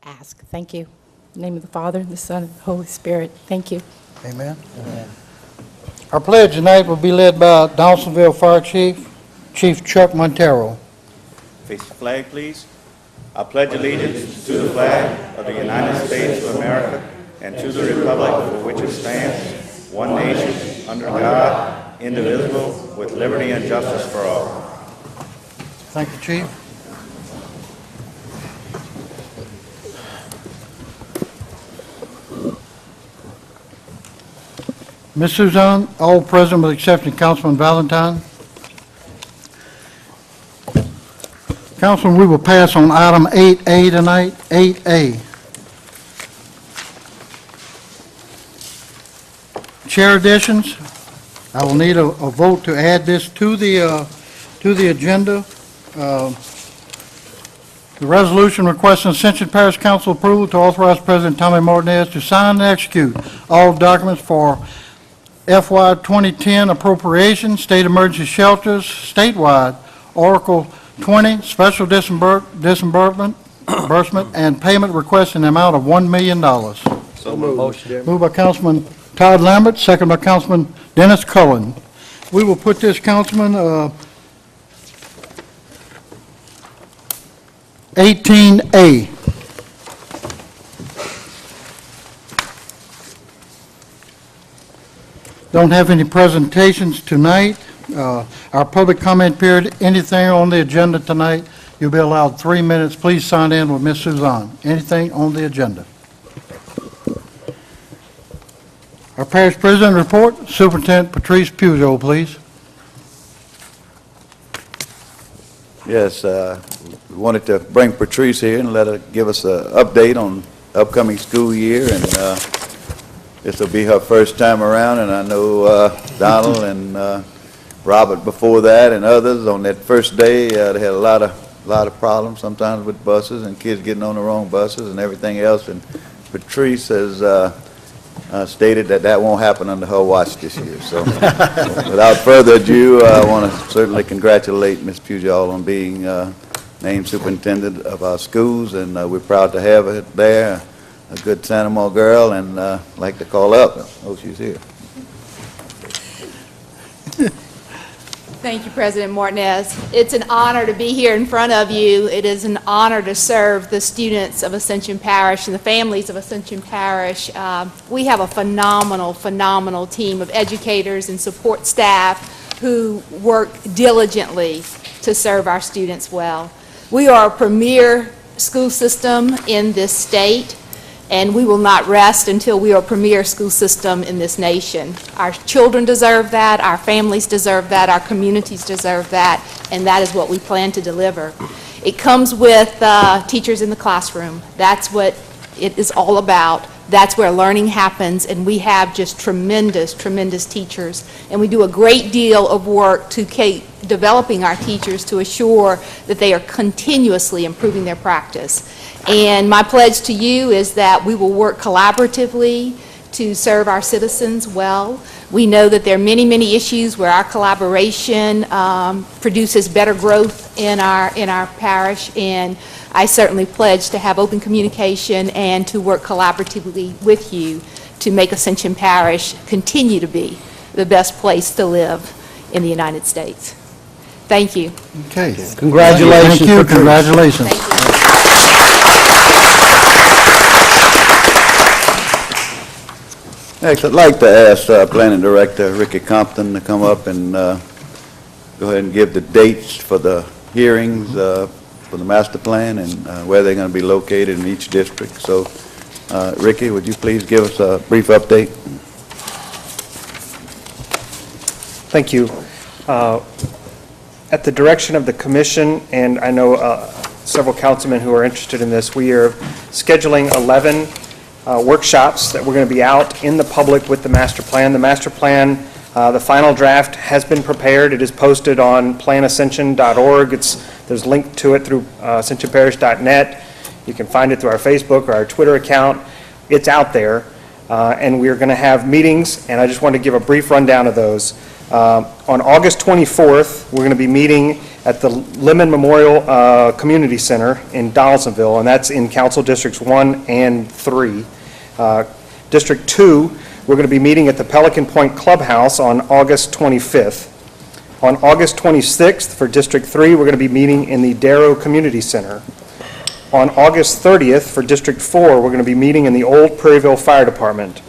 ask. Thank you. In the name of the Father, the Son, and the Holy Spirit. Thank you. Amen. Amen. Our pledge tonight will be led by Donaldsonville Fire Chief, Chief Chuck Montero. Face the flag, please. I pledge allegiance to the flag of the United States of America and to the republic for which it stands, one nation, under God, indivisible, with liberty and justice for all. Thank you, Chief. Ms. Suzanne, all present with the exception of Councilman Valentine. Councilman, we will pass on item 8A tonight. 8A. Chair additions. I will need a vote to add this to the agenda. The resolution requesting Ascension Parish Council approval to authorize President Tommy Martinez to sign and execute all documents for FY 2010 appropriation, state emergency shelters, statewide, Oracle 20, special disbursement, and payment request in the amount of $1 million. So moved. Moved by Councilman Todd Lambert, second by Councilman Dennis Cullen. We will put this, Councilman, 18A. Don't have any presentations tonight. Our public comment period, anything on the agenda tonight, you'll be allowed 3 minutes. Please sign in with Ms. Suzanne. Anything on the agenda. Our parish president report, Superintendent Patrice Pujol, please. Yes, we wanted to bring Patrice here and let her give us an update on upcoming school year, and this will be her first time around, and I know Donald and Robert before that and others on that first day, they had a lot of problems sometimes with buses and kids getting on the wrong buses and everything else, and Patrice has stated that won't happen under her watch this year. So without further ado, I want to certainly congratulate Ms. Pujol on being named superintendent of our schools, and we're proud to have her there, a good Santa Monica girl, and like to call up. Oh, she's here. Thank you, President Martinez. It's an honor to be here in front of you. It is an honor to serve the students of Ascension Parish and the families of Ascension Parish. We have a phenomenal team of educators and support staff who work diligently to serve our students well. We are a premier school system in this state, and we will not rest until we are a premier school system in this nation. Our children deserve that, our families deserve that, our communities deserve that, and that is what we plan to deliver. It comes with teachers in the classroom. That's what it is all about. That's where learning happens, and we have just tremendous teachers. And we do a great deal of work to keep developing our teachers to assure that they are continuously improving their practice. And my pledge to you is that we will work collaboratively to serve our citizens well. We know that there are many issues where our collaboration produces better growth in our parish, and I certainly pledge to have open communication and to work collaboratively with you to make Ascension Parish continue to be the best place to live in the United States. Thank you. Okay. Congratulations. Thank you. Congratulations. Thank you. Next, I'd like to ask Planning Director Ricky Compton to come up and go ahead and give the dates for the hearings for the master plan and where they're going to be located in each district. So, Ricky, would you please give us a brief update? Thank you. At the direction of the commission, and I know several councilmen who are interested in this, we are scheduling 11 workshops that we're going to be out in the public with the master plan. The master plan, the final draft has been prepared. It is posted on planascension.org. There's a link to it through ascensionparish.net. You can find it through our Facebook or our Twitter account. It's out there, and we're going to have meetings, and I just want to give a brief rundown of those. On August 24th, we're going to be meeting at the Lemon Memorial Community Center in Donaldsonville, and that's in Council Districts 1 and 3. District 2, we're going to be meeting at the Pelican Point Clubhouse on August 25th. On August 26th, for District 3, we're going to be meeting in the Darrow Community Center. On August 30th, for District 4, we're going to be meeting in the Old Prairieville Fire Department.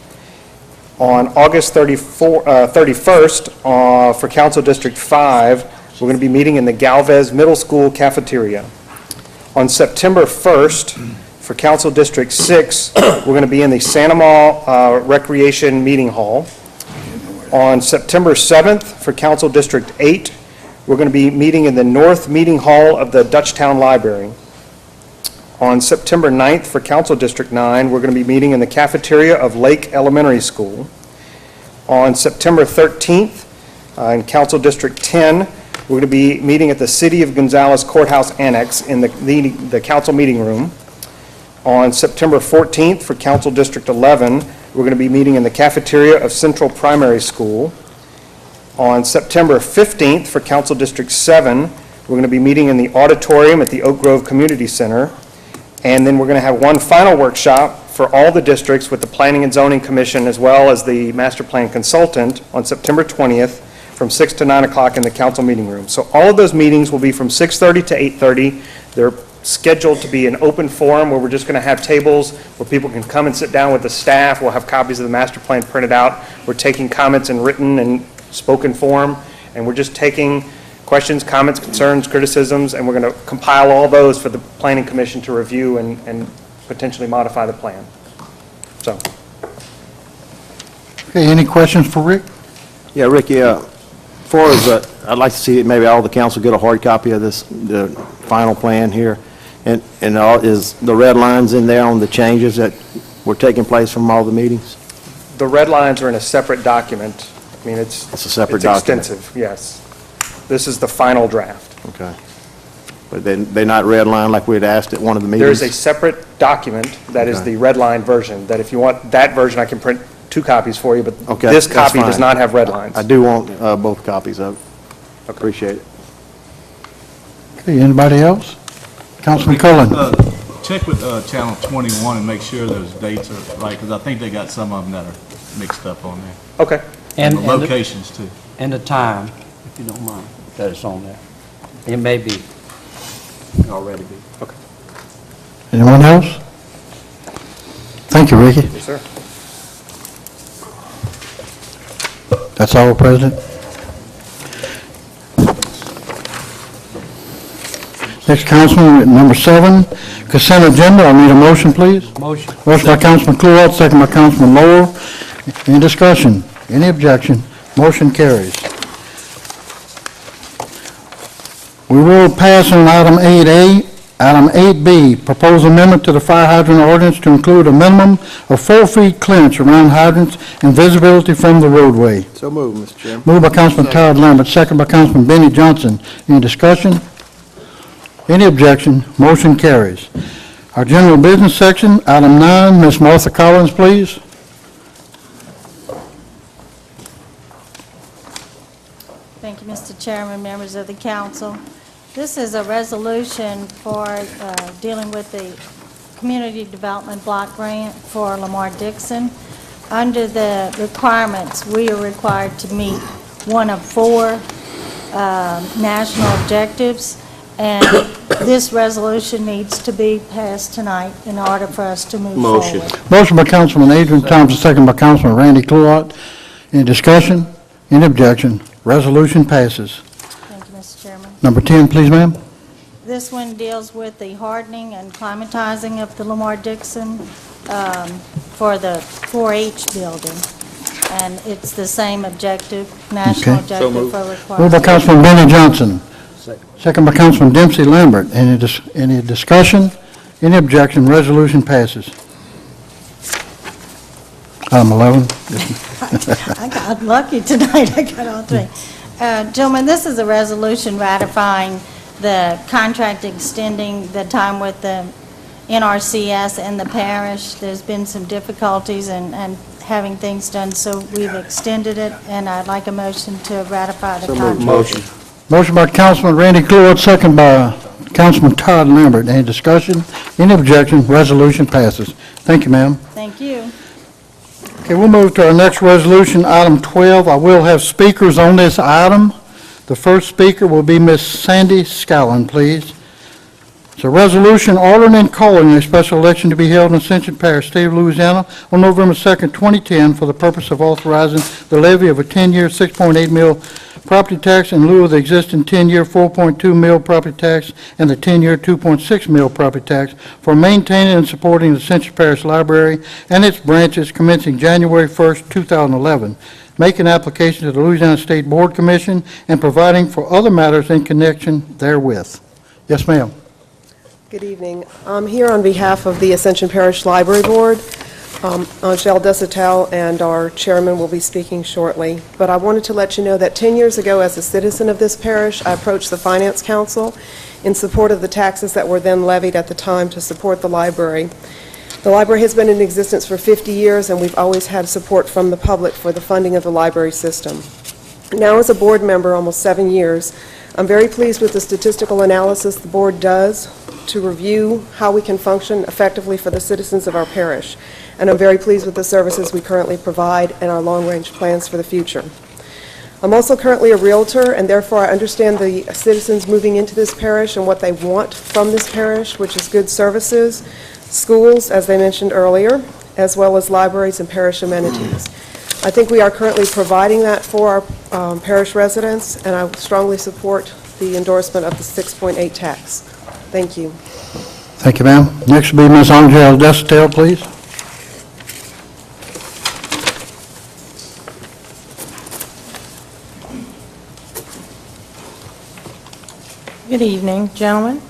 On August 31st, for Council District 5, we're going to be meeting in the Galvez Middle School cafeteria. On September 1st, for Council District 6, we're going to be in the Santa Maria Recreation Meeting Hall. On September 7th, for Council District 8, we're going to be meeting in the North Meeting Hall of the Dutchtown Library. On September 9th, for Council District 9, we're going to be meeting in the cafeteria of Lake Elementary School. On September 13th, in Council District 10, we're going to be meeting at the City of Gonzales Courthouse Annex in the council meeting room. On September 14th, for Council District 11, we're going to be meeting in the cafeteria of Central Primary School. On September 15th, for Council District 7, we're going to be meeting in the auditorium at the Oak Grove Community Center. And then we're going to have one final workshop for all the districts with the Planning and Zoning Commission as well as the Master Plan Consultant on September 20th from 6 to 9 o'clock in the council meeting room. So all of those meetings will be from 6:30 to 8:30. They're scheduled to be an open forum where we're just going to have tables where people can come and sit down with the staff. We'll have copies of the master plan printed out. We're taking comments in written and spoken form, and we're just taking questions, comments, concerns, criticisms, and we're going to compile all those for the Planning Commission to review and potentially modify the plan. So. Okay, any questions for Rick? Yeah, Rick, as far as, I'd like to see maybe all the council get a hard copy of this, the final plan here. And is the red lines in there on the changes that were taking place from all the meetings? The red lines are in a separate document. I mean, it's a separate document. Extensive, yes. This is the final draft. Okay. But they're not red line like we had asked at one of the meetings? There's a separate document that is Okay. the red line version, that if you want that version, I can print 2 copies for you, but Okay, this that's copy does fine. not have red lines. I do want both copies of it. Appreciate it. Okay, anybody else? Councilman Cullen? Check with Channel 21 and make sure those dates are right, because I think they got some of them that are mixed up on there. Okay. And the locations, too. And the time, if you don't mind, that it's on there. It may be, already be. Okay. Anyone else? Thank you, Ricky. Yes, sir. That's all, President. Next, Councilman, number 7, consent agenda. I'll need a motion, please. Motion. Motion by Councilman Cluett, second by Councilman Lowell. Any discussion? Any objection? Motion carries. We will pass on item 8A. Item 8B, proposed amendment to the fire hydrant ordinance to include a minimum of 4 feet clearance around hydrants and visibility from the roadway. So moved, Mr. Chairman. Moved by Councilman Todd Lambert, second by Councilman Benny Johnson. Any discussion? Any objection? Motion carries. Our general business section, item 9, Ms. Martha Collins, please. Thank you, Mr. Chairman, members of the council. This is a resolution for dealing with the Community Development Block Grant for Lamar Dixon. Under the requirements, we are required to meet one of 4 national objectives, and this resolution needs to be passed tonight in order for us to move Motion. forward. Motion by Councilman Adrian Thompson, second by Councilman Randy Cluett. Any discussion? Any objection? Resolution passes. Thank you, Mr. Chairman. Number 10, please, ma'am. This one deals with the hardening and climatizing of the Lamar Dixon for the 4-H building. And it's the same objective, national Okay. objective for Moved by requirements. Councilman Benny Johnson. Second by Councilman Dempsey Lambert. Any discussion? Any objection? Resolution passes. Item 11. I got lucky tonight, I got all 3. Gentlemen, this is a resolution ratifying the contract extending the time with the NRCS and the parish. There's been some difficulties and having things done, so we've extended it, and I'd like a motion to ratify the contract. Motion by Councilman Randy Clord, second by Councilman Todd Lambert. Any discussion? Any objection? Resolution passes. Thank you, ma'am. Thank you. Okay, we'll move to our next resolution, item 12. I will have speakers on this item. The first speaker will be Miss Sandy Scallon, please. It's a resolution ordering and calling a special election to be held in Ascension Parish, State of Louisiana, on November 2nd, 2010, for the purpose of authorizing the levy of a 10-year 6.8 mil property tax in lieu of the existing 10-year 4.2 mil property tax and the 10-year 2.6 mil property tax for maintaining and supporting the Ascension Parish Library and its branches commencing January 1st, 2011, making application to the Louisiana State Board Commission, and providing for other matters in connection therewith. Yes, ma'am. Good evening. I'm here on behalf of the Ascension Parish Library Board. Angel Desatel and our chairman will be speaking shortly. But I wanted to let you know that 10 years ago, as a citizen of this parish, I approached the Finance Council in support of the taxes that were then levied at the time to support the library. The library has been in existence for 50 years, and we've always had support from the public for the funding of the library system. Now, as a board member, almost 7 years, I'm very pleased with the statistical analysis the board does to review how we can function effectively for the citizens of our parish. And I'm very pleased with the services we currently provide and our long-range plans for the future. I'm also currently a realtor, and therefore I understand the citizens moving into this parish and what they want from this parish, which is good services, schools, as they mentioned earlier, as well as libraries and parish amenities. I think we are currently providing that for our parish residents, and I strongly support the endorsement of the 6.8 tax. Thank you. Thank you, ma'am. Next will be Ms. Angel Desatel, please. Good evening, gentlemen.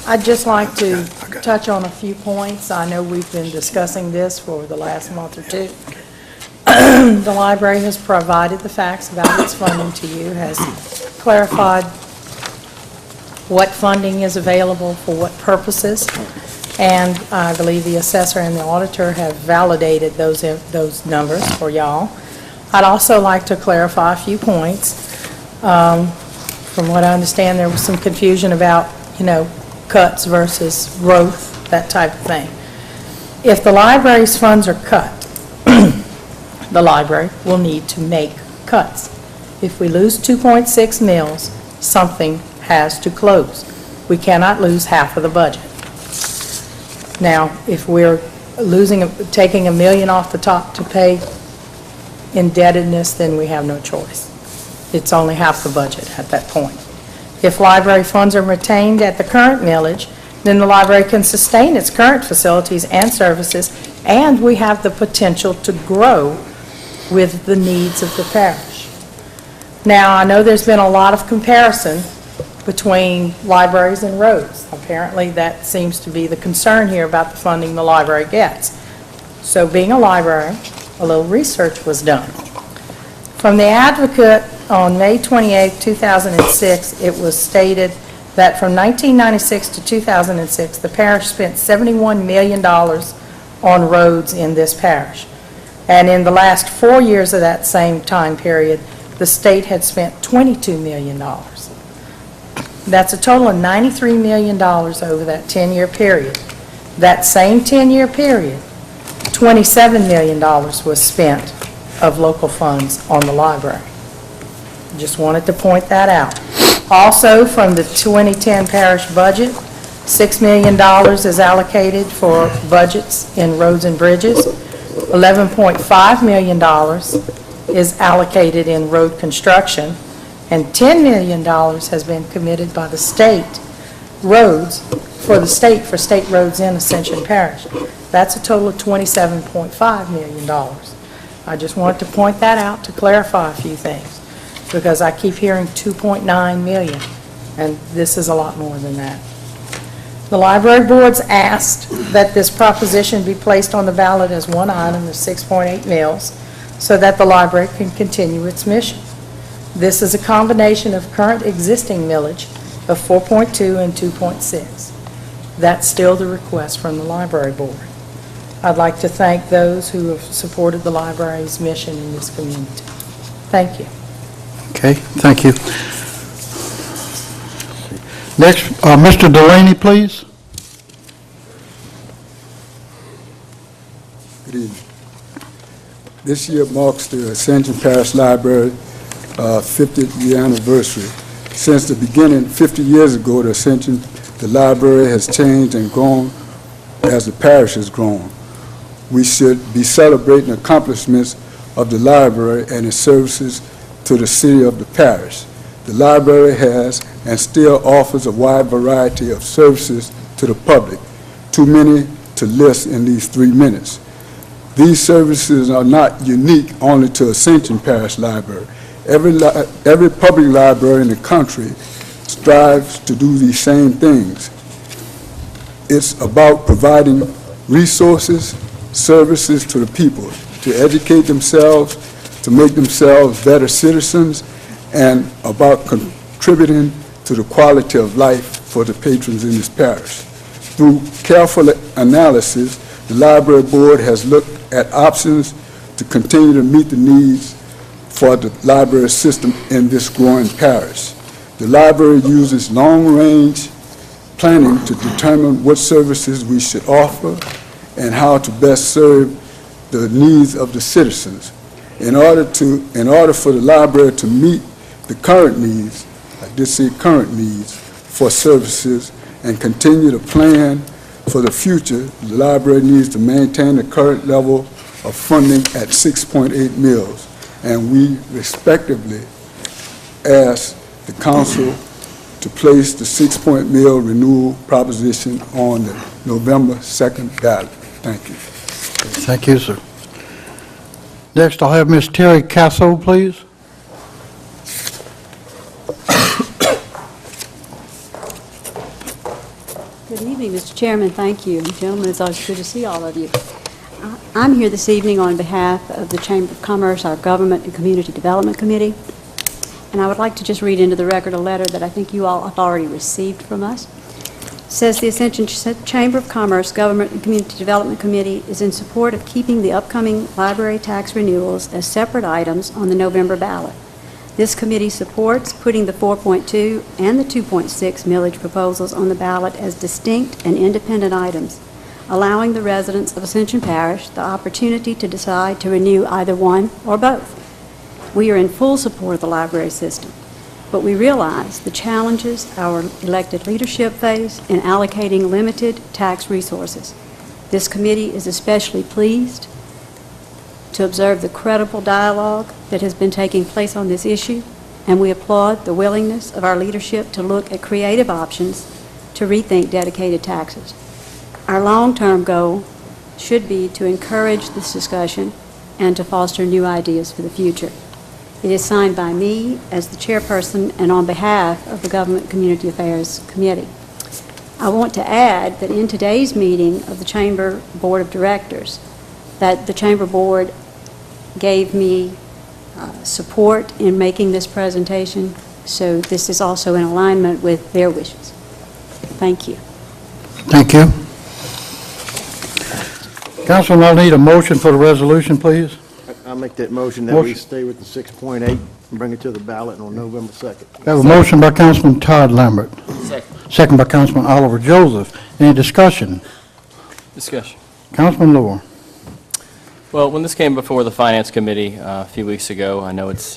I'd just like to touch on a few points. I know we've been discussing this for the last month or two. The library has provided the facts about its funding to you, has clarified what funding is available for what purposes, and I believe the assessor and the auditor have validated those numbers for y'all. I'd also like to clarify a few points. From what I understand, there was some confusion about, cuts versus growth, that type of thing. If the library's funds are cut, the library will need to make cuts. If we lose 2.6 mils, something has to close. We cannot lose half of the budget. Now, if we're taking $1 million off the top to pay indebtedness, then we have no choice. It's only half the budget at that point. If library funds are retained at the current millage, then the library can sustain its current facilities and services, and we have the potential to grow with the needs of the parish. Now, I know there's been a lot of comparison between libraries and roads. Apparently, that seems to be the concern here about the funding the library gets. So, being a library, a little research was done. From the Advocate on May 28, 2006, it was stated that from 1996 to 2006, the parish spent $71 million on roads in this parish. And in the last 4 years of that same time period, the state had spent $22 million. That's a total of $93 million over that 10-year period. That same 10-year period, $27 million was spent of local funds on the library. Just wanted to point that out. Also, from the 2010 parish budget, $6 million is allocated for budgets in roads and bridges. $11.5 million is allocated in road construction, and $10 million has been committed by the state roads for state roads in Ascension Parish. That's a total of $27.5 million. I just wanted to point that out to clarify a few things, because I keep hearing 2.9 million, and this is a lot more than that. The library boards asked that this proposition be placed on the ballot as one item of 6.8 mils so that the library can continue its mission. This is a combination of current existing millage of 4.2 and 2.6. That's still the request from the library board. I'd like to thank those who have supported the library's mission in this community. Thank you. Okay, thank you. Next, Mr. Delaney, please. Good evening. This year marks the Ascension Parish Library 50th year anniversary. Since the beginning, 50 years ago, the library has changed and grown as the parish has grown. We should be celebrating accomplishments of the library and its services to the city of the parish. The library has and still offers a wide variety of services to the public, too many to list in these 3 minutes. These services are not unique only to Ascension Parish Library. Every public library in the country strives to do these same things. It's about providing resources, services to the people, to educate themselves, to make themselves better citizens, and about contributing to the quality of life for the patrons in this parish. Through careful analysis, the library board has looked at options to continue to meet the needs for the library system in this growing parish. The library uses long-range planning to determine what services we should offer and how to best serve the needs of the citizens. In order for the library to meet the current needs, I did say current needs, for services and continue to plan for the future, the library needs to maintain the current level of funding at 6.8 mils. And we respectively ask the council to place the 6 mil renewal proposition on the November 2nd ballot. Thank you. Thank you, sir. Next, I'll have Ms. Terry Casso, please. Good evening, Mr. Chairman. Thank you. Gentlemen, it's always good to see all of you. I'm here this evening on behalf of the Chamber of Commerce, our Government and Community Development Committee, and I would like to just read into the record a letter that I think you all have already received from us. It says the Ascension Chamber of Commerce, Government and Community Development Committee is in support of keeping the upcoming library tax renewals as separate items on the November ballot. This committee supports putting the 4.2 and the 2.6 millage proposals on the ballot as distinct and independent items, allowing the residents of Ascension Parish the opportunity to decide to renew either one or both. We are in full support of the library system, but we realize the challenges our elected leadership face in allocating limited tax resources. This committee is especially pleased to observe the credible dialogue that has been taking place on this issue, and we applaud the willingness of our leadership to look at creative options to rethink dedicated taxes. Our long-term goal should be to encourage this discussion and to foster new ideas for the future. It is signed by me as the chairperson and on behalf of the Government Community Affairs Committee. I want to add that in today's meeting of the Chamber Board of Directors, that the Chamber Board gave me support in making this presentation, so this is also in alignment with their wishes. Thank you. Thank you. Councilman, I'll need a motion for the resolution, please. I'll make that motion that we stay with the 6.8 and bring it to the ballot on November 2nd. I have a motion by Councilman Todd Lambert. Second by Councilman Oliver Joseph. Any discussion? Discussion. Councilman Lohr. Well, when this came before the Finance Committee a few weeks ago, I know it's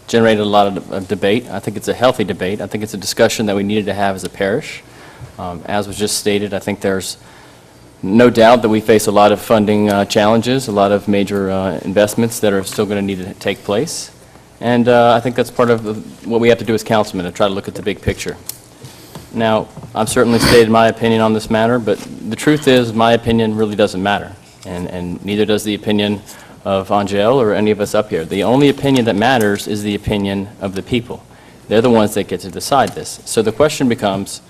generated a lot of debate. I think it's a healthy debate. I think it's a discussion that we needed to have as a parish. As was just stated, I think there's no doubt that we face a lot of funding challenges, a lot of major investments that are still going to need to take place. And I think that's part of what we have to do as councilmen, to try to look at the big picture. Now, I've certainly stated my opinion on this matter, but the truth is my opinion really doesn't matter, and neither does the opinion of Angel or any of us up here. The only opinion that matters is the opinion of the people. They're the ones that get to decide this. So the question becomes,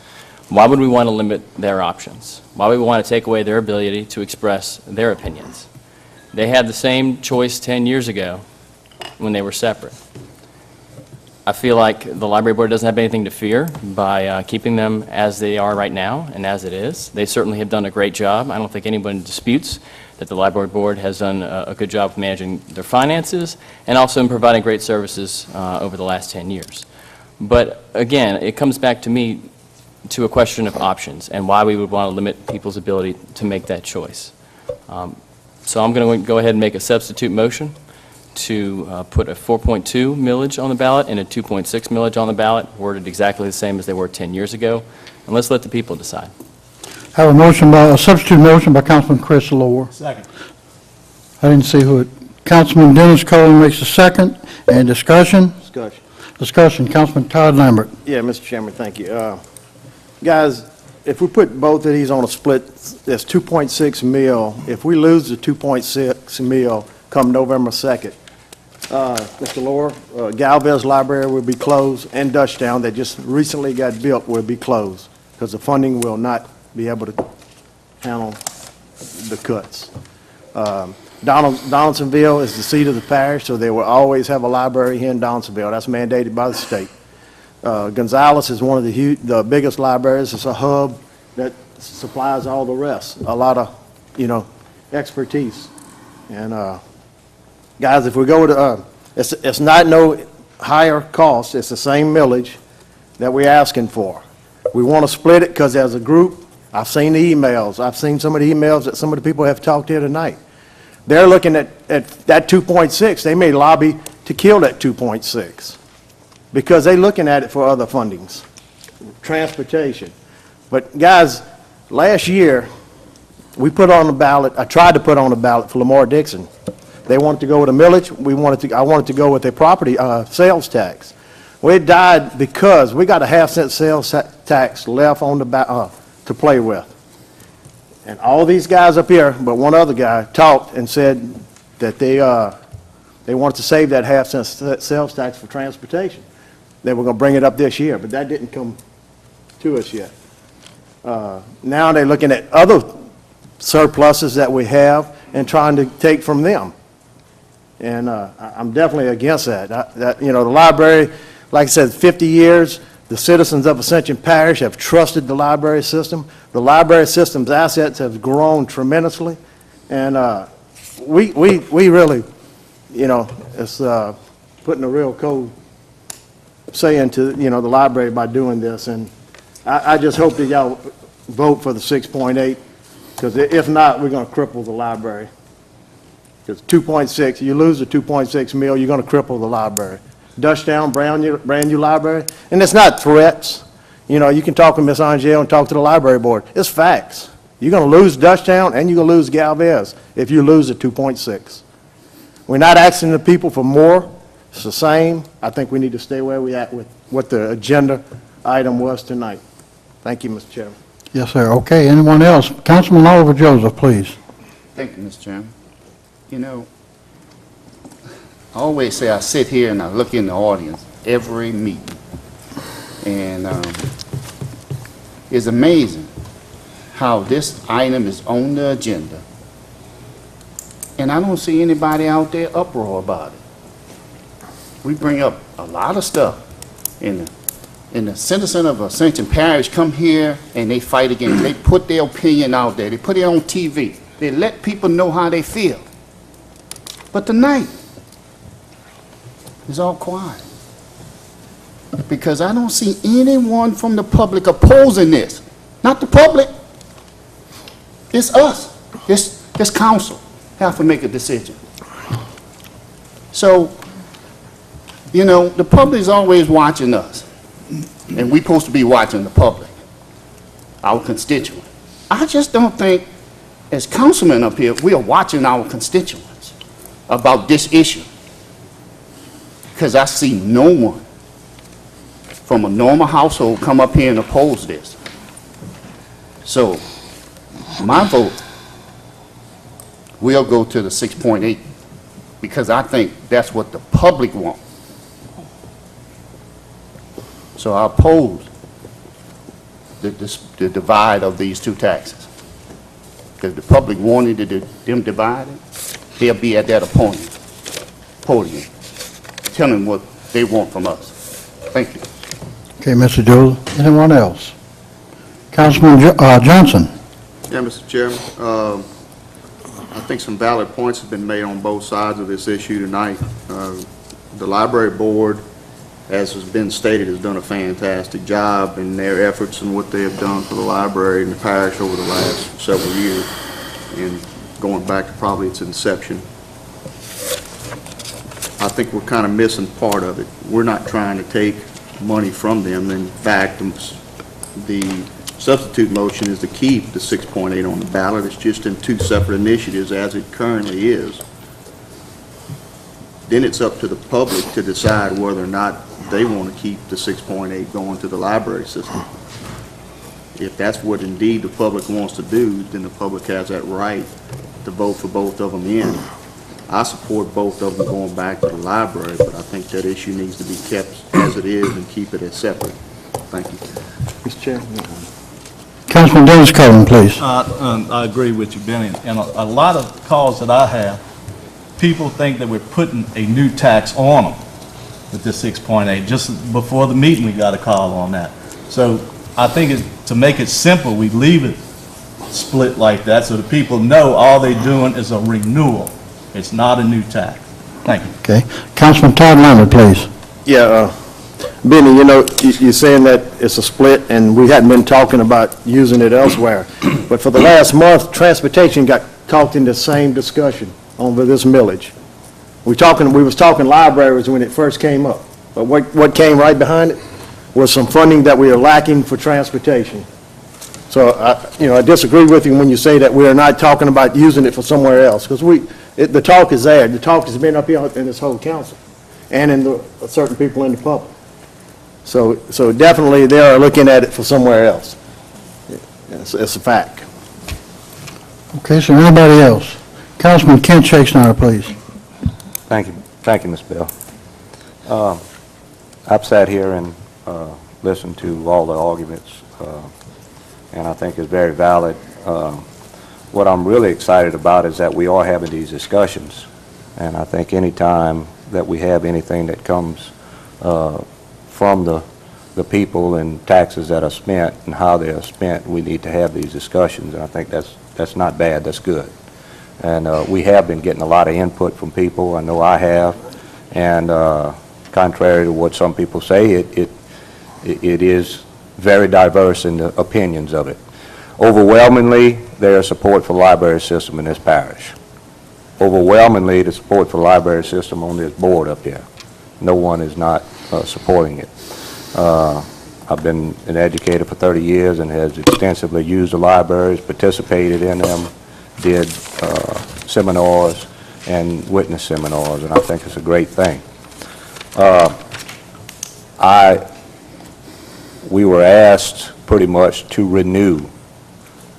why would we want to limit their options? Why would we want to take away their ability to express their opinions? They had the same choice 10 years ago when they were separate. I feel like the library board doesn't have anything to fear by keeping them as they are right now and as it is. They certainly have done a great job. I don't think anyone disputes that the library board has done a good job of managing their finances and also in providing great services over the last 10 years. But again, it comes back to me to a question of options and why we would want to limit people's ability to make that choice. So I'm going to go ahead and make a substitute motion to put a 4.2 millage on the ballot and a 2.6 millage on the ballot, worded exactly the same as they were 10 years ago. And let's let the people decide. Have a substitute motion by Councilman Chris Lohr. Second. I didn't see who it. Councilman Dennis Cohen makes a second. And discussion? Discussion. Discussion. Councilman Todd Lambert. Yeah, Mr. Chairman, thank you. Guys, if we put both of these on a split, that's 2.6 mil. If we lose the 2.6 mil come November 2nd, Mr. Lohr, Galvez Library will be closed, and Dutchtown, that just recently got built, will be closed, because the funding will not be able to handle the cuts. Donaldsonville is the seat of the parish, so they will always have a library here in Donaldsonville. That's mandated by the state. Gonzales is one of the biggest libraries. It's a hub that supplies all the rest, a lot of, expertise. And guys, if we go to, it's not no higher cost, it's the same millage that we're asking for. We want to split it because as a group, I've seen the emails, I've seen some of the emails that some of the people have talked here tonight. They're looking at that 2.6, they may lobby to kill that 2.6 because they're looking at it for other fundings, transportation. But guys, last year, we put on the ballot, I tried to put on the ballot for Lamar Dixon. They wanted to go with a millage. I wanted to go with a property sales tax. Well, it died because we got a half-cent sales tax left on the to play with. And all these guys up here, but one other guy, talked and said that they wanted to save that half-cent sales tax for transportation. They were going to bring it up this year, but that didn't come to us yet. Now they're looking at other surpluses that we have and trying to take from them. And I'm definitely against that. The library, like I said, 50 years, the citizens of Ascension Parish have trusted the library system. The library system's assets have grown tremendously. And we really, it's putting a real cold saying to, the library by doing this. And I just hope that y'all vote for the 6.8, because if not, we're going to cripple the library. Because 2.6, you lose the 2.6 mil, you're going to cripple the library. Dutchtown, brand new library, and it's not threats. You can talk to Ms. Angel and talk to the library board. It's facts. You're going to lose Dutchtown and you're going to lose Galvez if you lose the 2.6. We're not asking the people for more. It's the same. I think we need to stay where we're at with what the agenda item was tonight. Thank you, Mr. Chairman. Yes, sir. Okay, anyone else? Councilman Oliver Joseph, please. Thank you, Mr. Chairman. I always say I sit here and I look in the audience every meeting. And it's amazing how this item is on the agenda. And I don't see anybody out there uproar about it. We bring up a lot of stuff. And the citizen of Ascension Parish come here and they fight against it. They put their opinion out there. They put it on TV. They let people know how they feel. But tonight, it's all quiet. Because I don't see anyone from the public opposing this. Not the public. It's us. This council have to make a decision. So, the public is always watching us. And we're supposed to be watching the public, our constituents. I just don't think, as councilmen up here, we are watching our constituents about this issue. Because I see no one from a normal household come up here and oppose this. So, my vote will go to the 6.8 because I think that's what the public wants. So I oppose the divide of these two taxes. Because the public wanted them divided, they'll be at that podium telling what they want from us. Thank you. Okay, Mr. Joseph. Anyone else? Councilman Johnson? Yeah, Mr. Chairman, I think some valid points have been made on both sides of this issue tonight. The library board, as has been stated, has done a fantastic job in their efforts and what they have done for the library and the parish over the last several years, and going back to probably its inception. I think we're kind of missing part of it. We're not trying to take money from them. In fact, the substitute motion is to keep the 6.8 on the ballot. It's just in two separate initiatives as it currently is. Then it's up to the public to decide whether or not they want to keep the 6.8 going to the library system. If that's what indeed the public wants to do, then the public has that right to vote for both of them in. I support both of them going back to the library, but I think that issue needs to be kept as it is and keep it as separate. Thank you. Mr. Chair? Councilman Dennis Cullen, please. I agree with you, Benny. And a lot of calls that I have, people think that we're putting a new tax on them with this 6.8. Just before the meeting, we got a call on that. So I think to make it simple, we leave it split like that so the people know all they're doing is a renewal. It's not a new tax. Thank you. Okay. Councilman Todd Lambert, please. Yeah, Benny, you know, you're saying that it's a split, and we hadn't been talking about using it elsewhere. But for the last month, transportation got caught in the same discussion over this millage. We was talking libraries when it first came up. But what came right behind it was some funding that we are lacking for transportation. So, I disagree with you when you say that we are not talking about using it for somewhere else, because the talk is there. The talk has been up here in this whole council and in certain people in the public. So definitely they are looking at it for somewhere else. It's a fact. Okay, so anybody else? Councilman Kent Shakespeare, please. Thank you, Mr. Bell. I've sat here and listened to all the arguments, and I think it's very valid. What I'm really excited about is that we are having these discussions, and I think any time that we have anything that comes from the people and taxes that are spent and how they are spent, we need to have these discussions, and I think that's not bad, that's good. And we have been getting a lot of input from people, I know I have, and contrary to what some people say, it is very diverse in the opinions of it. Overwhelmingly, there is support for the library system in this parish. Overwhelmingly, the support for the library system on this board up here. No one is not supporting it. I've been an educator for 30 years and has extensively used the libraries, participated in them, did seminars and witness seminars, and I think it's a great thing. We were asked pretty much to renew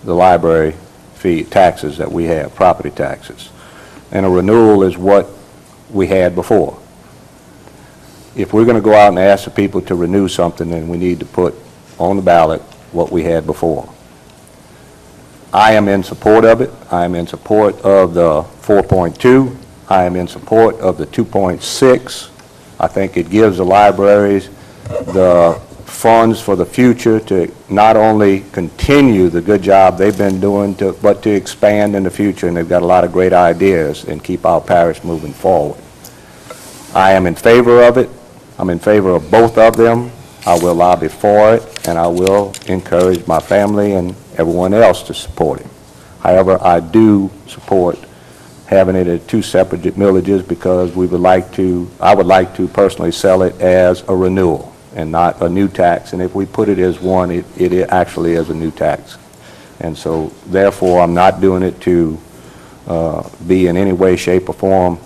the library fee taxes that we have, property taxes. And a renewal is what we had before. If we're going to go out and ask the people to renew something, then we need to put on the ballot what we had before. I am in support of it. I am in support of the 4.2. I am in support of the 2.6. I think it gives the libraries the funds for the future to not only continue the good job they've been doing, but to expand in the future, and they've got a lot of great ideas and keep our parish moving forward. I am in favor of it. I'm in favor of both of them. I will lobby for it, and I will encourage my family and everyone else to support it. However, I do support having it at two separate millages because I would like to personally sell it as a renewal and not a new tax. And if we put it as one, it actually is a new tax. And so, therefore, I'm not doing it to be in any way, shape, or form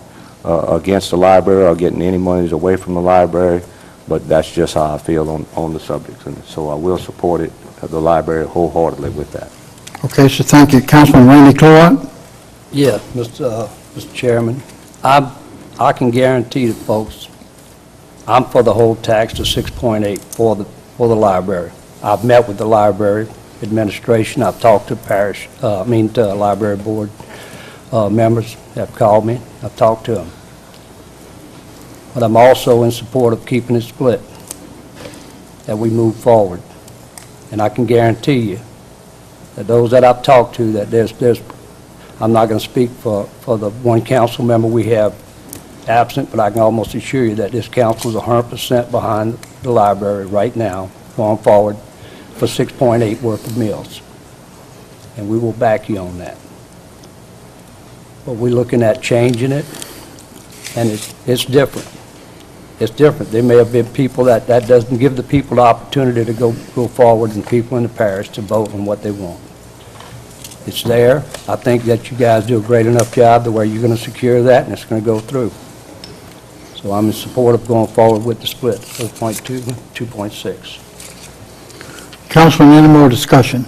against the library or getting any monies away from the library, but that's just how I feel on the subject. And so I will support it, the library, wholeheartedly with that. Okay, so thank you. Councilman Randy Clorott? Yeah, Mr. Chairman, I can guarantee the folks, I'm for the whole tax to 6.8 for the library. I've met with the library administration. I've talked to to library board members have called me. I've talked to them. But I'm also in support of keeping it split. that we move forward. And I can guarantee you that those that I've talked to, that I'm not going to speak for the one council member we have absent, but I can almost assure you that this council is 100% behind the library right now, going forward for 6.8 worth of meals. And we will back you on that. But we're looking at changing it, and it's different. It's different. There may have been people that doesn't give the people the opportunity to go forward, and people in the parish to vote on what they want. It's there. I think that you guys do a great enough job to where you're going to secure that, and it's going to go through. So I'm in support of going forward with the split, 4.2, 2.6. Councilman, any more discussion?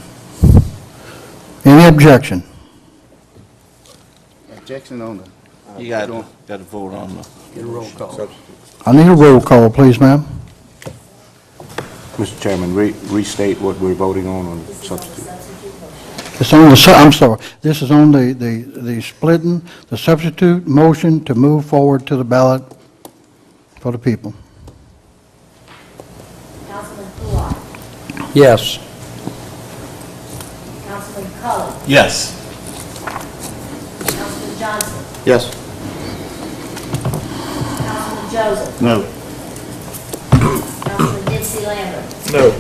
Any objection? Objection on the... You got to vote on the... Get a roll call. I need a roll call, please, ma'am. Mr. Chairman, restate what we're voting on substitute. It's on the, I'm sorry, this is on the splitting, the substitute motion to move forward to the ballot for the people. Councilman Kuai. Yes. Councilman Cullen. Yes. Councilman Johnson. Yes. Councilman Joseph. No. Councilman Dixie Lambert. No.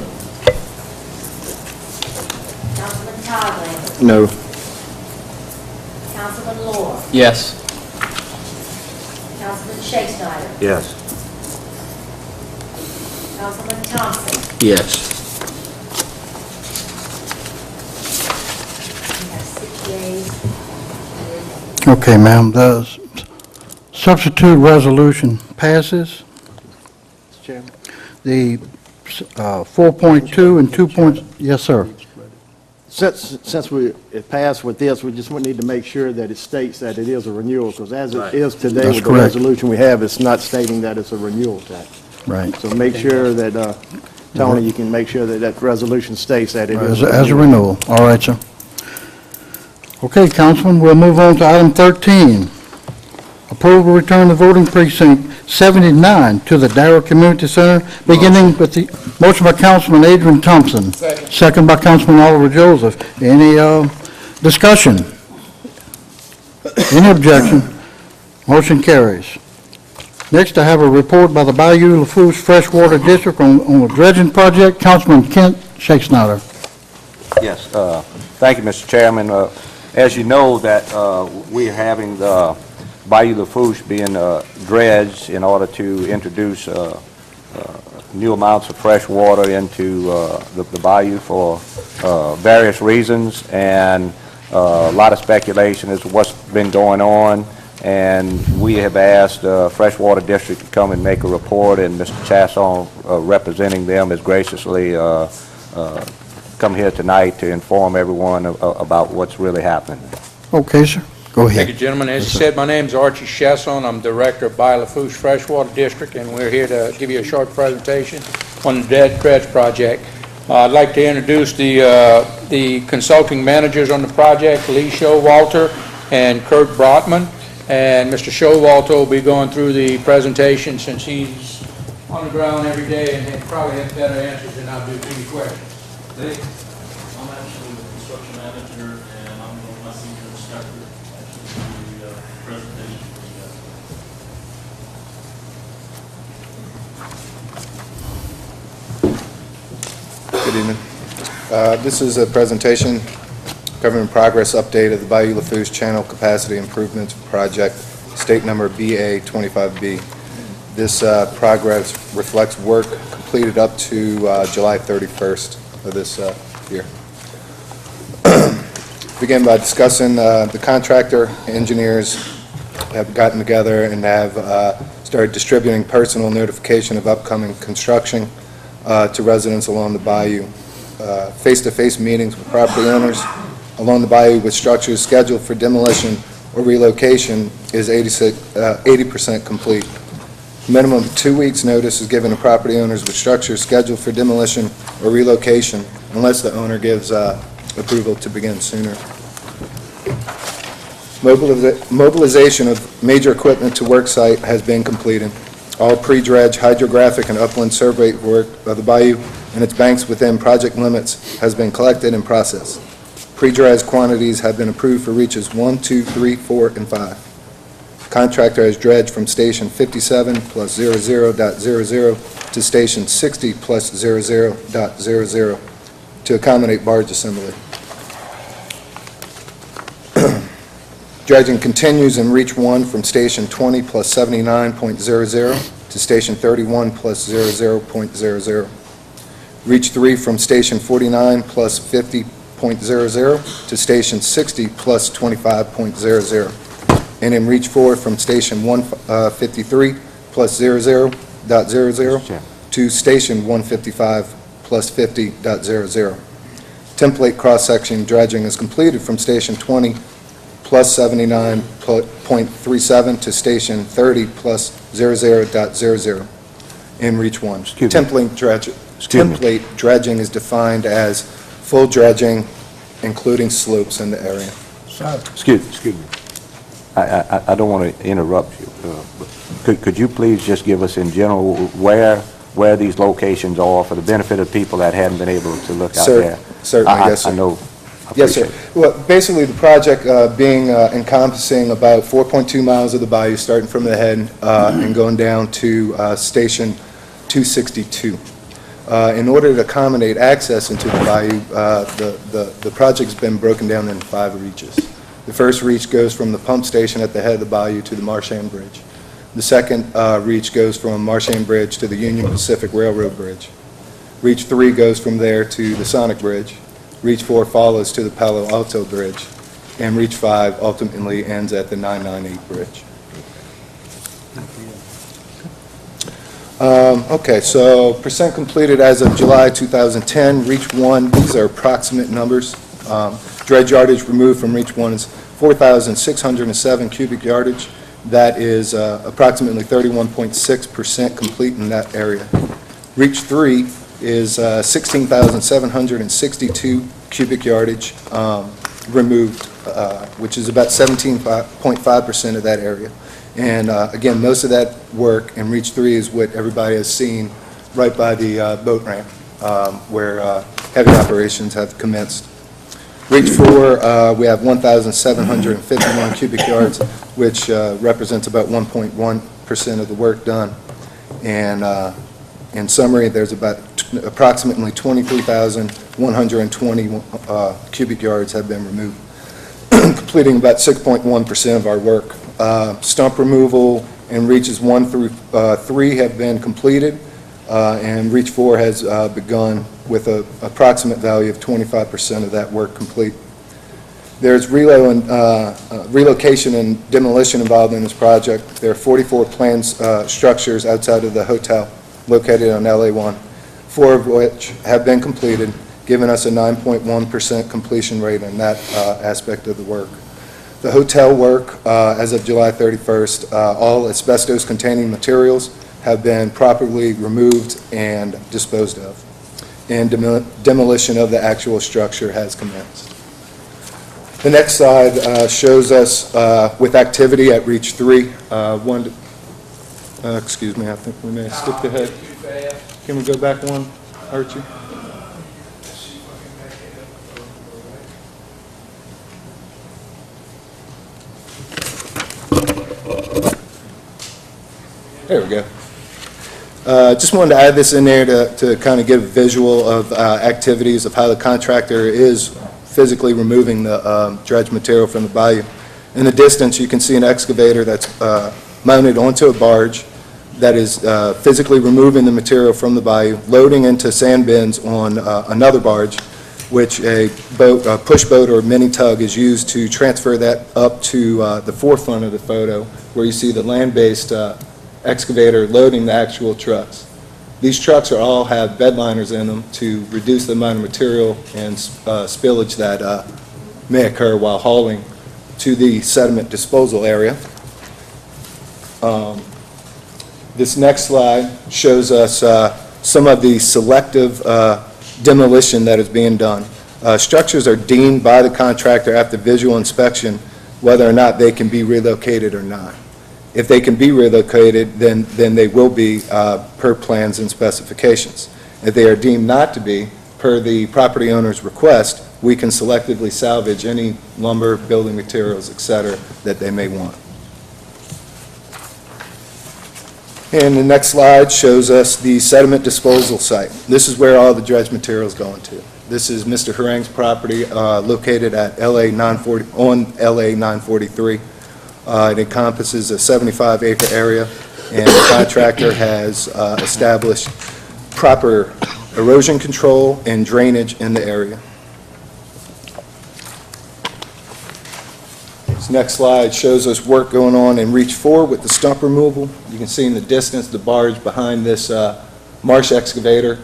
Councilman Todd Lambert. No. Councilman Lohr. Yes. Councilman Shakespeare. Yes. Councilman Thompson. Yes. We have 6 yeas. Okay, ma'am, the substitute resolution passes. Mr. Chairman? The 4.2 and 2. Yes, sir. Since it passed with this, we just need to make sure that it states that it is a renewal, because as it is today That's with the correct. resolution we have, it's not stating that it's a renewal tax. Right. So make sure that, Tony, you can make sure that that resolution states that it is As a renewal. All right, sir. Okay, Councilman, we'll move on to item 13. Approval to return the voting precinct 79 to the Darrow Community Center, beginning with the motion by Councilman Adrian Thompson. Second by Councilman Oliver Joseph. Any discussion? Any objection? Motion carries. Next, I have a report by the Bayou Lafourche Freshwater District on the dredging project. Councilman Kent Shakespeare. Yes, thank you, Mr. Chairman. As you know, that we're having the Bayou Lafourche being dredged in order to introduce new amounts of fresh water into the bayou for various reasons, and a lot of speculation as to what's been going on. And we have asked the Freshwater District to come and make a report, and Mr. Chasson, representing them, has graciously come here tonight to inform everyone about what's really happening. Okay, sir. Go ahead. Thank you, gentlemen. As you said, my name is Archie Chasson. I'm Director of Bayou Lafourche Freshwater District, and we're here to give you a short presentation on the dredge project. I'd like to introduce the consulting managers on the project, Lee Showalter and Kurt Brotman. And Mr. Showalter will be going through the presentation since he's on the ground every day and probably has better answers than I do to any questions. Lee? I'm actually the construction manager, and I'm my senior instructor actually do the presentation for you guys. Good evening. This is a presentation covering progress update of the Bayou Lafourche Channel Capacity Improvements Project, state number BA25B. This progress reflects work completed up to July 31st of this year. Begin by discussing the contractor engineers have gotten together and have started distributing personal notification of upcoming construction to residents along the bayou. Face-to-face meetings with property owners along the bayou with structures scheduled for demolition or relocation is 80% complete. Minimum 2 weeks' notice is given to property owners with structures scheduled for demolition or relocation unless the owner gives approval to begin sooner. Mobilization of major equipment to work site has been completed. All pre-dredge hydrographic and upland survey work of the bayou and its banks within project limits has been collected and processed. Pre-dredge quantities have been approved for reaches 1, 2, 3, 4, and 5. Contractor has dredged from station 57 plus 00.00 to station 60 plus 00.00 to accommodate barge assembly. Dredging continues in reach 1 from station 20 plus 79.00 to station 31 plus 00.00. Reach 3 from station 49 plus 50.00 to station 60 plus 25.00. And in reach 4 from station 153 plus 00.00 to station 155 plus 50.00. Template cross-section dredging is completed from station 20 plus 79.37 to station 30 plus 00.00 in reach 1. Template dredging is defined as full dredging, including slopes in the area. Excuse me. I don't want to interrupt you, but could you please just give us in general where these locations are for the benefit of people that hadn't been able to look out there? Certainly, yes, sir. I know. Yes, sir. Well, basically, the project being encompassing about 4.2 miles of the bayou, starting from the head and going down to station 262. In order to accommodate access into the bayou, the project's been broken down into 5 reaches. The first reach goes from the pump station at the head of the bayou to the Marchand Bridge. The second reach goes from Marchand Bridge to the Union Pacific Railroad Bridge. Reach 3 goes from there to the Sonic Bridge. Reach 4 follows to the Palo Alto Bridge. And Reach 5 ultimately ends at the 998 Bridge. Okay, so percent completed as of July 2010, Reach 1, these are approximate numbers. Dredge yardage removed from Reach 1 is 4,607 cubic yardage. That is approximately 31.6% complete in that area. Reach 3 is 16,762 cubic yardage removed, which is about 17.5% of that area. And again, most of that work in Reach 3 is what everybody has seen right by the boat ramp where heavy operations have commenced. Reach 4, we have 1,751 cubic yards, which represents about 1.1% of the work done. And in summary, there's about approximately 23,120 cubic yards have been removed, completing about 6.1% of our work. Stump removal in reaches 1 through 3 have been completed, and Reach 4 has begun with an approximate value of 25% of that work complete. There's relocation and demolition involved in this project. There are 44 planned structures outside of the hotel located on LA1, 4 of which have been completed, giving us a 9.1% completion rate in that aspect of the work. The hotel work, as of July 31st, all asbestos-containing materials have been properly removed and disposed of, and demolition of the actual structure has commenced. The next slide shows us with activity at Reach 3. Excuse me, I think we may have skipped ahead. Can we go back one, Archie? There we go. Just wanted to add this in there to kind of give a visual of activities of how the contractor is physically removing the dredge material from the bayou. In the distance, you can see an excavator that's mounted onto a barge that is physically removing the material from the bayou, loading into sand bins on another barge, which a push boat or mini tug is used to transfer that up to the forefront of the photo, where you see the land-based excavator loading the actual trucks. These trucks all have bed liners in them to reduce the amount of material and spillage that may occur while hauling to the sediment disposal area. This next slide shows us some of the selective demolition that is being done. Structures are deemed by the contractor after visual inspection whether or not they can be relocated or not. If they can be relocated, then they will be per plans and specifications. If they are deemed not to be, per the property owner's request, we can selectively salvage any lumber, building materials, et cetera, that they may want. And the next slide shows us the sediment disposal site. This is where all the dredge material is going to. This is Mr. Harang's property located at LA 940, on LA 943. It encompasses a 75-acre area, and the contractor has established proper erosion control and drainage in the area. This next slide shows us work going on in Reach 4 with the stump removal. You can see in the distance the barge behind this marsh excavator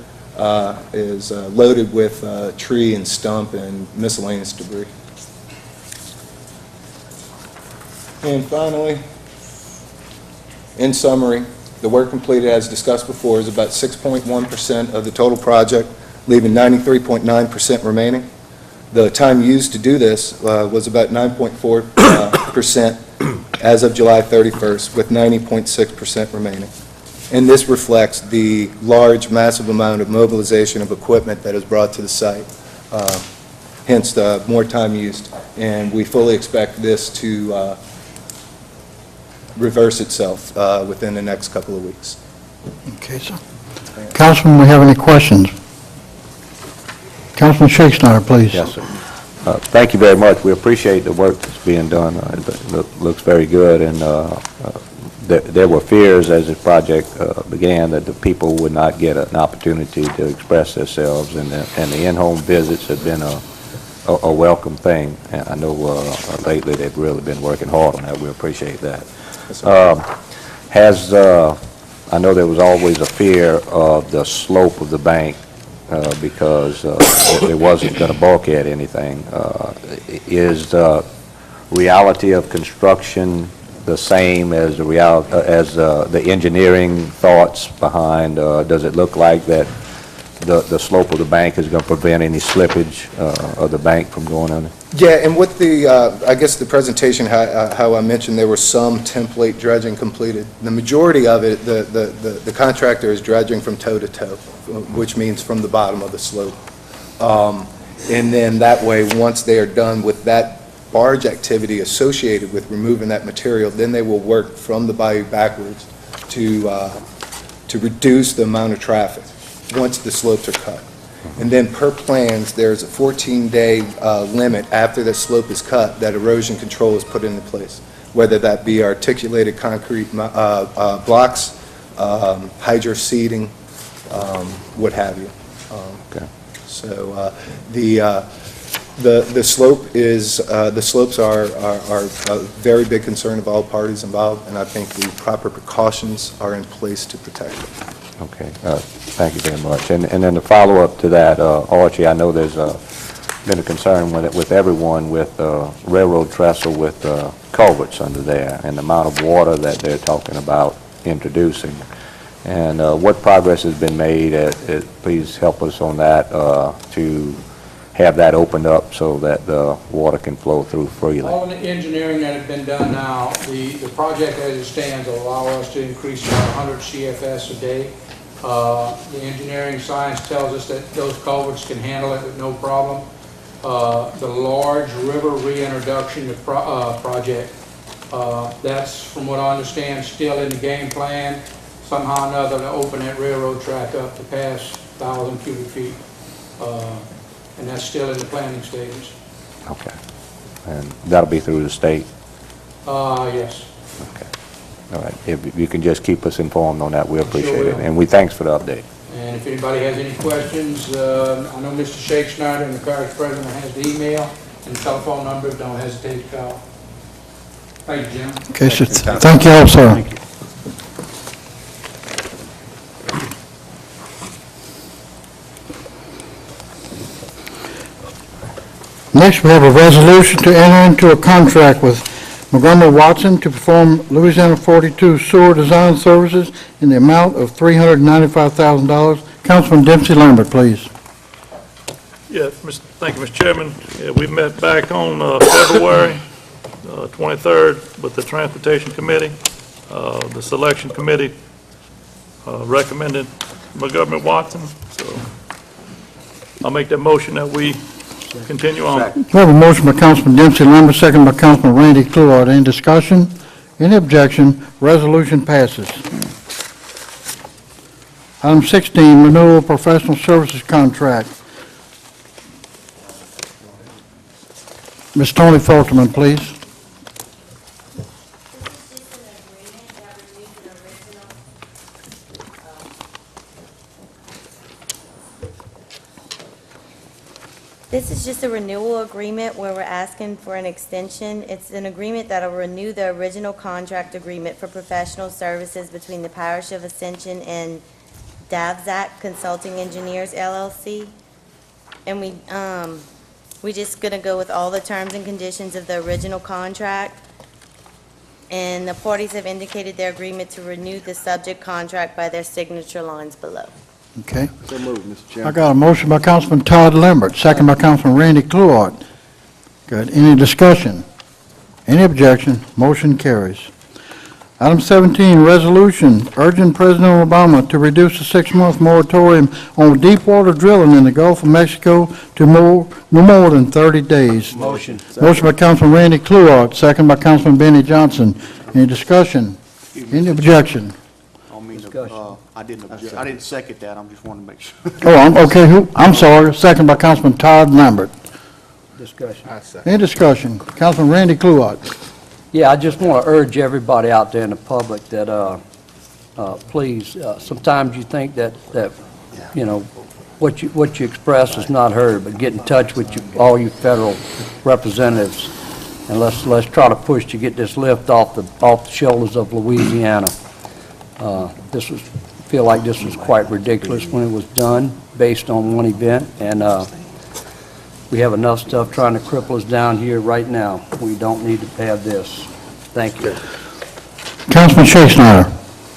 is loaded with tree and stump and miscellaneous debris. And finally, in summary, the work completed, as discussed before, is about 6.1% of the total project, leaving 93.9% remaining. The time used to do this was about 9.4% as of July 31st, with 90.6% remaining. And this reflects the large, massive amount of mobilization of equipment that is brought to the site, hence the more time used. And we fully expect this to reverse itself within the next couple of weeks. Okay, sir. Councilman, we have any questions? Councilman Shakespeare, please. Yes, sir. Thank you very much. We appreciate the work that's being done. It looks very good, and there were fears as the project began that the people would not get an opportunity to express themselves, and the in-home visits have been a welcome thing. And I know lately they've really been working hard on that. We appreciate that. I know there was always a fear of the slope of the bank because it wasn't going to bulkhead anything. Is the reality of construction the same as the engineering thoughts behind? Does it look like that the slope of the bank is going to prevent any slippage of the bank from going under? Yeah, and with the, I guess the presentation, how I mentioned there was some template dredging completed. The majority of it, the contractor is dredging from toe to toe, which means from the bottom of the slope. And then that way, once they are done with that barge activity associated with removing that material, then they will work from the bayou backwards to reduce the amount of traffic once the slopes are cut. And then per plans, there's a 14-day limit after the slope is cut that erosion control is put into place, whether that be articulated concrete blocks, hydro seeding, what have you. Okay. So the slopes are a very big concern of all parties involved, and I think the proper precautions are in place to protect it. Okay, thank you very much. And then the follow-up to that, Archie, I know there's been a concern with everyone with railroad trestle with culverts under there and the amount of water that they're talking about introducing. And what progress has been made? Please help us on that to have that opened up so that the water can flow through freely. All the engineering that has been done now, the project as it stands will allow us to increase about 100 CFS a day. The engineering science tells us that those culverts can handle it with no problem. The large river reintroduction project, that's, from what I understand, still in the game plan, somehow or another to open that railroad track up to pass 1,000 cubic feet. And that's still in the planning stages. Okay. And that'll be through the state? Yes. Okay. All right. If you can just keep us informed on that, we appreciate it. And we thanks for the update. And if anybody has any questions, I know Mr. Shakespeare and the parish president has the email and telephone number. Don't hesitate to call. Thank you, Jim. Okay, sir. Thank you all, sir. Thank you. Next, we have a resolution to enter into a contract with Montgomery Watson to perform Louisiana 42 sewer design services in the amount of $395,000. Councilman Dempsey Lambert, please. Yeah, thank you, Mr. Chairman. Yeah, we met back on February 23rd with the Transportation Committee. The selection committee recommended McGovern Watson, so I'll make that motion that we continue on. We have a motion by Councilman Dempsey Lambert, second by Councilman Randy Cleward. Any discussion? Any objection? Resolution passes. Item 16, renewal of professional services contract. Ms. Tony Fulterman, please. This is just a renewal agreement where we're asking for an extension. It's an agreement that'll renew the original contract agreement for professional services between the Parish of Ascension and DAVZAC Consulting Engineers LLC. And we just gonna go with all the terms and conditions of the original contract. And the parties have indicated their agreement to renew the subject contract by their signature lines below. Okay. So moved, Mr. I Chairman. got a motion by Councilman Todd Lambert, second by Councilman Randy Cleward. Good. Any discussion? Any objection? Motion carries. Item 17, resolution urging President Obama to reduce the 6-month moratorium on deepwater drilling in the Gulf of Mexico to no more than 30 days. Motion. Motion by Councilman Randy Cleward, second by Councilman Benny Johnson. Any discussion? Any objection? I didn't second that, I'm just wanting to make sure. I'm sorry, second by Councilman Todd Lambert. Discussion. Any discussion? Councilman Randy Cleward. Yeah, I just want to urge everybody out there in the public that, please, sometimes you think that, you know, what you express is not heard, but get in touch with all you federal representatives, and let's try to push to get this lift off the shoulders of Louisiana. Feel like this was quite ridiculous when it was done, based on one event, and we have enough stuff trying to cripple us down here right now. We don't need to have this. Thank you. Councilman Shea Snyder.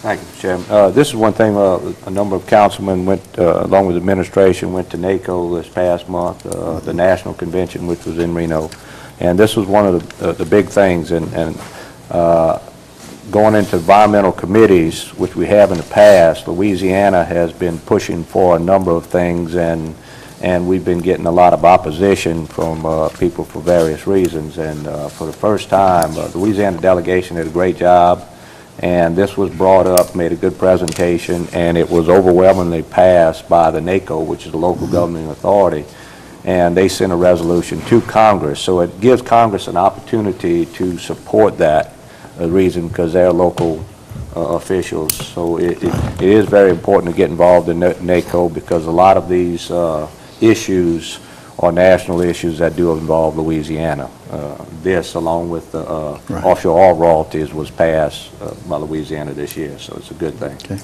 Thank you, Mr. Chairman. This is one thing, a number of councilmen went, along with the administration, went to NACO this past month, the national convention, which was in Reno. And this was one of the big things, and going into environmental committees, which we have in the past, Louisiana has been pushing for a number of things, and we've been getting a lot of opposition from people for various reasons. And for the first time, the Louisiana delegation did a great job, and this was brought up, made a good presentation, and it was overwhelmingly passed by the NACO, which is the local governing authority, and they sent a resolution to Congress. So it gives Congress an opportunity to support that reason, because they're local officials. So it is very important to get involved in NACO, because a lot of these issues are national issues that do involve Louisiana. This, along with the offshore oil royalties, was passed by Louisiana this year, so it's a good thing. Okay.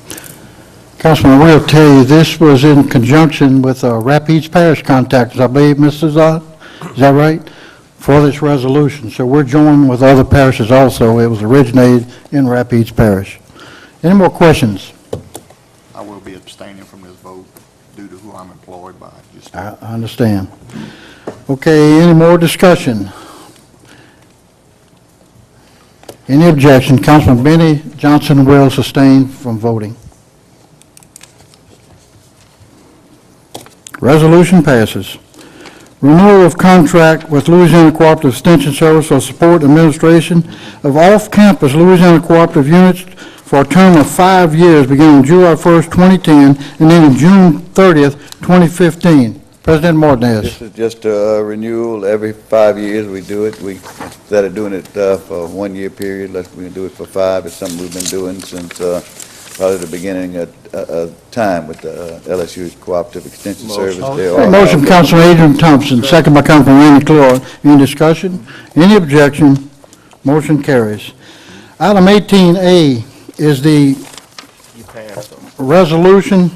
Councilman, I will tell you, this was in conjunction with Rapides Parish contactors, I believe, Mr. Zod? Is that right? For this resolution. So we're joining with other parishes also. It was originated in Rapides Parish. Any more questions? I will be abstaining from this vote due to who I'm employed by. I understand. Okay, any more discussion? Any objection? Councilman Benny Johnson will sustain from voting. Resolution passes. Renewal of contract with Louisiana Cooperative Extension Service for support and administration of off-campus Louisiana cooperative units for a term of 5 years, beginning July 1st, 2010, and ending June 30th, 2015. President Martinez. This is just a renewal. Every 5 years we do it. Instead of doing it for a 1-year period, we can do it for 5. It's something we've been doing since probably the beginning of time with the LSU Cooperative Extension Service. Motion, Councilman Adrian Thompson, second by Councilman Randy Cleward. Any discussion? Any objection? Motion carries. Item 18A is the resolution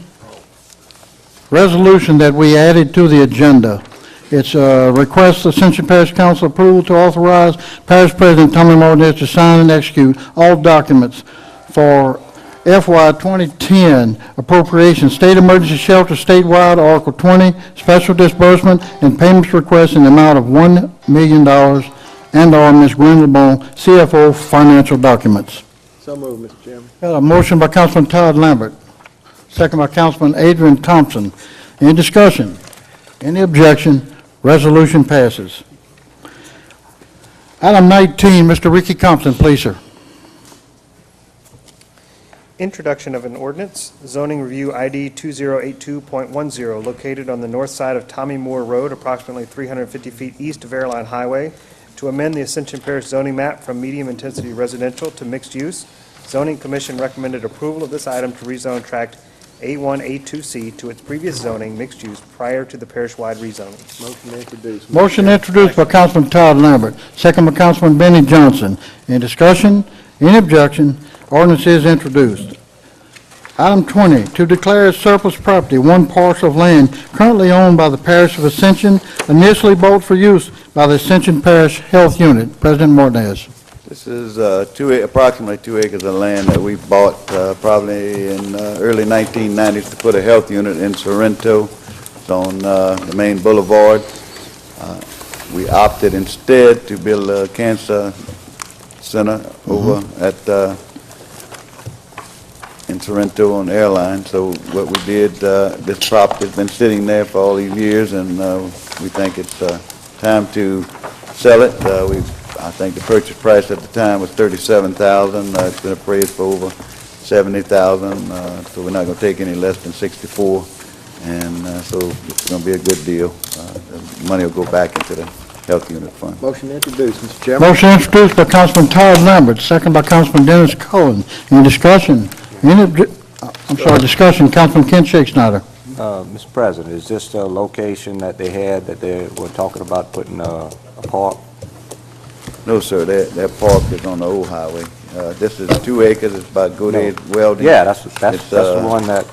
that we added to the agenda. It's a request Ascension Parish Council approval to authorize Parish President Tommy Martinez to sign and execute all documents for FY 2010 appropriation, state emergency shelter statewide, Article 20, special disbursement and payments request in the amount of $1 million, and/or Ms. Gwendolyn Bone, CFO, financial documents. So moved, Mr. Chairman. Got a motion by Councilman Todd Lambert, second by Councilman Adrian Thompson. Any discussion? Any objection? Resolution passes. Item 19, Mr. Ricky Compton, please, sir. Introduction of an ordinance, zoning review ID 2082.10, located on the north side of Tommy Moore Road, approximately 350 feet east of Airline Highway, to amend the Ascension Parish zoning map from medium-intensity residential to mixed use. Zoning Commission recommended approval of this item to rezone tract A1A2C to its previous zoning, mixed use, prior to the parish-wide rezoning. Motion to introduce. Motion introduced by Councilman Todd Lambert, second by Councilman Benny Johnson. Any discussion? Any objection? Ordinance is introduced. Item 20, to declare as surplus property one parcel of land currently owned by the Parish of Ascension, initially bought for use by the Ascension Parish Health Unit. President Martinez. This is approximately 2 acres of land that we bought probably in early 1990s to put a health unit in Sorrento. It's on the main boulevard. We opted instead to build a cancer center over at in Sorrento on Airline. So what we did, this property has been sitting there for all these years, and we think it's time to sell it. I think the purchase price at the time was $37,000. It's been appraised for over $70,000, so we're not going to take any less than $64,000, and so it's going to be a good deal. The money will go back into the health unit fund. Motion introduced, Mr. Chairman. Motion introduced by Councilman Todd Lambert, second by Councilman Dennis Cullen. Any discussion? Discussion. Councilman Ken Shake Snyder. Mr. President, is this the location that they had that they were talking about putting a park? No, sir, that park is on the old highway. This is 2 acres, it's about Goodade Welding. Yeah, that's the one that...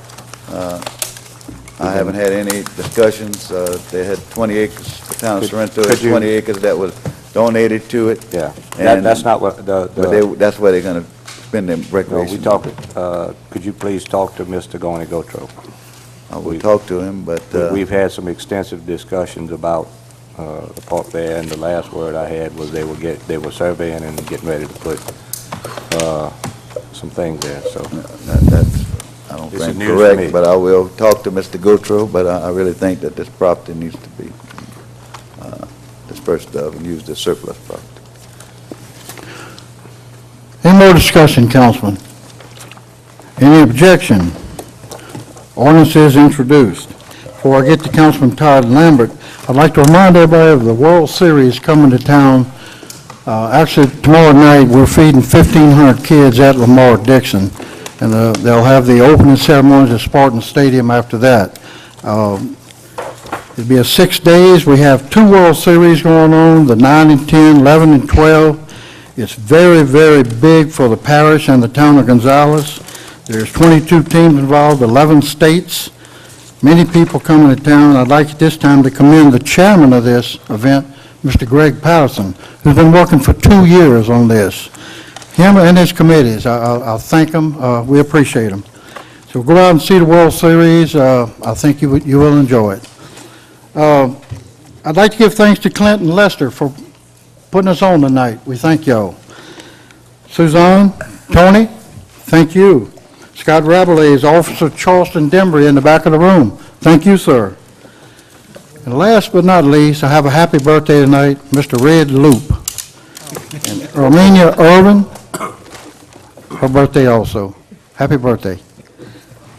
I haven't had any discussions. They had 20 acres, the town of Sorrento had 20 acres that was donated to it. Yeah, and that's not what but that's where they're going to spend their recreation. Could you please talk to Mr. Goni Gotro? I will talk to him, but... We've had some extensive discussions about the park there, and the last word I had was they were surveying and getting ready to put some things there, so... I don't think correct, but I will talk to Mr. Gotro, but I really think that this property needs to be dispersed of and used as surplus property. Any more discussion, Councilman? Any objection? Ordinance is introduced. Before I get to Councilman Todd Lambert, I'd like to remind everybody of the World Series coming to town. Actually, tomorrow night, we're feeding 1,500 kids at Lamar Dixon, and they'll have the opening ceremonies at Spartan Stadium after that. It'll be a 6 days. We have 2 World Series going on, the 9 and 10, 11 and 12. It's very, very big for the parish and the town of Gonzales. There's 22 teams involved, 11 states, many people coming to town. I'd like at this time to commend the chairman of this event, Mr. Greg Patterson, who's been working for 2 years on this. Him and his committees, I'll thank them. We appreciate them. So go out and see the World Series. I think you will enjoy it. I'd like to give thanks to Clint and Lester for putting us on tonight. We thank y'all. Suzanne, Tony, thank you. Scott Rabelais, Officer Charleston Dembry in the back of the room. Thank you, sir. And last but not least, I have a happy birthday tonight, Mr. Red Loop. And Romania Irvin, her birthday also. Happy birthday.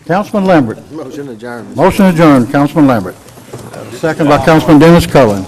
Councilman Lambert. Motion adjourned. Motion adjourned, Councilman Lambert. Second by Councilman Dennis Cullen.